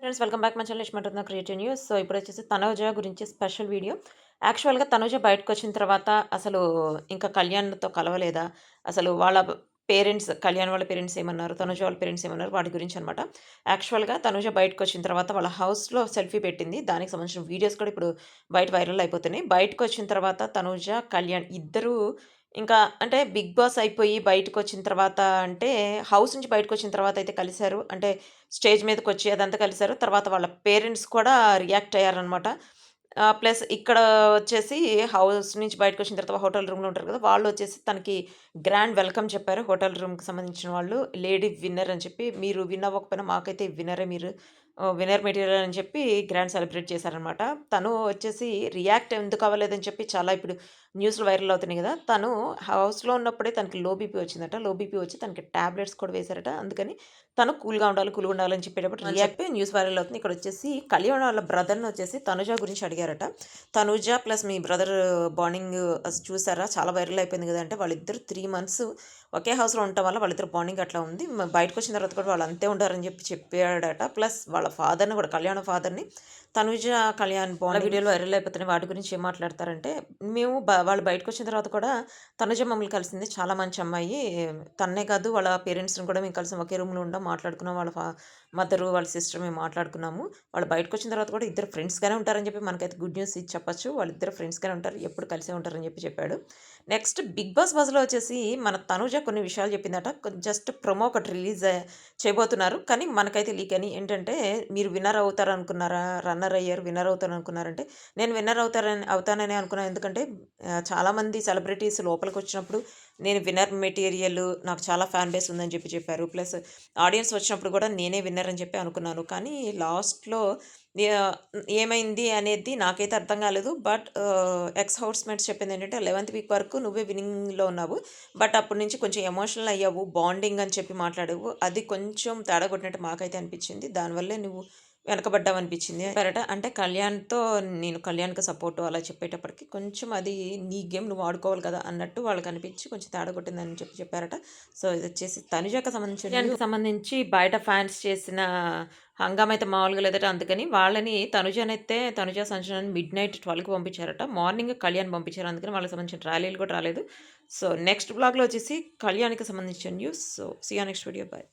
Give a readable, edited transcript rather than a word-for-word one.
Friends welcome back my channel ఇష్టమంటున్న creative news. So ఇప్పుడొచ్చేసి తనూజ గురించి స్పెషల్ వీడియో. యాక్చువల్‌గా తనూజ బయటకొచ్చిన తర్వాత అసలు ఇంకా కళ్యాణ్‌తో కలవలేదా? అసలు వాళ్ళ పేరెంట్స్ కళ్యాణ్ వాళ్ళ పేరెంట్స్ ఏమన్నారు? తనూజ వాళ్ళ పేరెంట్స్ ఏమన్నారు? వాటి గురించనమాట. యాక్చువల్‌గా తనూజ బయటకొచ్చిన తర్వాత వాళ్ళ హౌస్‌లో సెల్ఫీ పెట్టింది. దానికి సంబంధించిన వీడియోస్ కూడా ఇప్పుడు బయట వైరల్ అయిపోతున్నాయి. బయటకొచ్చిన తర్వాత తనూజ, కళ్యాణ్ ఇద్దరూ ఇంకా అంటే బిగ్ బాస్ అయిపోయి బయటకొచ్చిన తర్వాత అంటే హౌస్ నుంచి బయటకొచ్చిన తర్వాత అయితే కలిసారు. అంటే స్టేజ్ మీదకొచ్చి అదంతా కలిసారు. తర్వాత వాళ్ళ పేరెంట్స్ కూడా రియాక్ట్ అయ్యారనమాట. ప్లస్ ఇక్కడ వచ్చేసి హౌస్ నుంచి బయటకొచ్చిన తర్వాత హోటల్ రూమ్‌లో ఉంటారు కదా! వాళ్ళొచ్చేసి తనకి గ్రాండ్ వెల్కమ్ చెప్పారు. హోటల్ రూమ్‌కి సంబంధించిన వాళ్ళు. లేడీ విన్నర్ అని చెప్పి, మీరు విన్ అవ్వకపోయినా మాకైతే విన్నరే మీరు. విన్నర్ మెటీరియల్ అని చెప్పి గ్రాండ్ సెలబ్రేట్ చేశారనమాట. తను వచ్చేసి రియాక్ట్ ఎందుకు అవ్వలేదని చెప్పి చాలా ఇప్పుడు న్యూస్‌లో వైరల్ అవుతున్నాయి గదా! తను హౌస్‌లో ఉన్నప్పుడే తనకి లో బీపీ వచ్చిందట. లో బీపీ వచ్చి తనకి టాబ్లెట్స్ కూడా వేశారట. అందుకని తను కూల్‌గా ఉండాలి, కూల్‌గా ఉండాలని చెప్పేటప్పుడు చెప్పి న్యూస్ వైరల్ అవుతుంది. ఇక్కడొచ్చేసి కళ్యాణ్ వాళ్ళ బ్రదర్‌ని వచ్చేసి తనుజ గురించి అడిగారట. తనుజ ప్లస్ మీ బ్రదర్ బాండింగ్ చూసారా? చాలా వైరల్ అయిపోయింది గదా! అంటే వాళ్ళిద్దరు 3 మంత్స్ ఒకే హౌస్‌లో ఉండటం వల్ల వాళ్ళిద్దరి బాండింగ్ అట్లా ఉంది. బయటకొచ్చిన తర్వాత కూడా వాళ్ళు అంతే ఉంటారని చెప్పి చెప్పాడట. ప్లస్ వాళ్ళ ఫాదర్‌ని కూడా కళ్యాణ్ ఫాదర్‌ని తనుజ, కళ్యాణ్ బాండింగ్ వీడియోలు వైరల్ అయిపోతున్నాయి. వాటి గురించి ఏం మాట్లాడతారంటే, మేము వాళ్ళు బయటకొచ్చిన తర్వాత కూడా తనుజ మమ్మల్ని కలిసింది. చాలా మంచి అమ్మాయి. తన్నే కాదు వాళ్ళ పేరెంట్స్‌ని కూడా మేము కలిసి ఒకే రూమ్‌లో ఉండం. మాట్లాడుకున్నాం. వాళ్ళ మదరు, వాళ్ళ సిస్టర్ మేము మాట్లాడుకున్నాము. వాళ్ళు బయటకొచ్చిన తర్వాత కూడా ఇద్దరు ఫ్రెండ్స్‌గానే ఉంటారని చెప్పి మనకైతే గుడ్ న్యూస్ ఇది చెప్పొచ్చు. వాళ్ళిద్దరు ఫ్రెండ్స్‌గానే ఉంటారు. ఎప్పుడు కలిసే ఉంటారని చెప్పి చెప్పాడు. నెక్స్ట్ 'బిగ్ బాస్' బజ్‌లో వచ్చేసి మన తనుజ కొన్ని విషయాలు చెప్పిందట. జస్ట్ ప్రోమో ఒకటి రిలీజ్ చేయబోతున్నారు. కానీ మనకైతే లీక్ అని ఏంటంటే, మీరు విన్నర్ అవుతారనుకున్నారా? రన్నర్ అయ్యారు. విన్నర్ అవుతారనుకున్నారంటే, నేను విన్నర్ అవుతాననే అనుకున్నాను. ఎందుకంటే చాలామంది సెలబ్రిటీస్ లోపలికొచ్చినప్పుడు నేను విన్నర్ మెటీరియల్ నాకు చాలా ఫ్యాన్ బేస్ ఉందని చెప్పి చెప్పారు. ప్లస్ ఆడియన్స్ వచ్చినప్పుడు కూడా నేనే విన్నర్ అని చెప్పి అనుకున్నాను. కానీ లాస్ట్‌లో యాహ్! ఏమైంది అనేది నాకైతే అర్థం కాలేదు. బట్ ఎక్స్ హౌస్‌మేట్స్ చెప్పిందేంటంటే 11థ్ వీక్ వరకు నువ్వే విన్నింగ్‌లో ఉన్నావు. బట్ అప్పటి నుంచి కొంచెం ఎమోషనల్ అయ్యావు. బాండింగ్ అని చెప్పి మాట్లాడావు. అది కొంచెం తేడా కొట్టినట్టు మాకైతే అనిపించింది. దానివల్లే నువ్వు వెనకబడ్డావనిపించింది చెప్పారట. అంటే కళ్యాణ్‌తో నేను కళ్యాణ్‌కి సపోర్టు అలా చెప్పేటప్పటికి కొంచెం అది నీ గేమ్ నువ్వు ఆడుకోవాలి కదా! అన్నట్టు వాళ్ళకనిపించి కొంచెం తేడా కొట్టిందని చెప్పి చెప్పారట. సో, ఇదొచ్చేసి తనుజకి సంబంధించిన కళ్యాణ్‌కి సంబంధించి బయట ఫ్యాన్స్ చేసిన హంగామా అయితే మామూలుగా లేదట. అందుకని వాళ్ళని తనుజ, సంజనని మిడ్‌నైట్ 12కి పంపించారట. మార్నింగ్ కళ్యాణ్ పంపించారు. అందుకని వాళ్ళకి సంబంధించిన ర్యాలీలు కూడా రాలేదు. సో, నెక్స్ట్ వ్లాగ్‌లో వచ్చేసి కళ్యాణ్‌కి సంబంధించిన news. So, see you next video. By.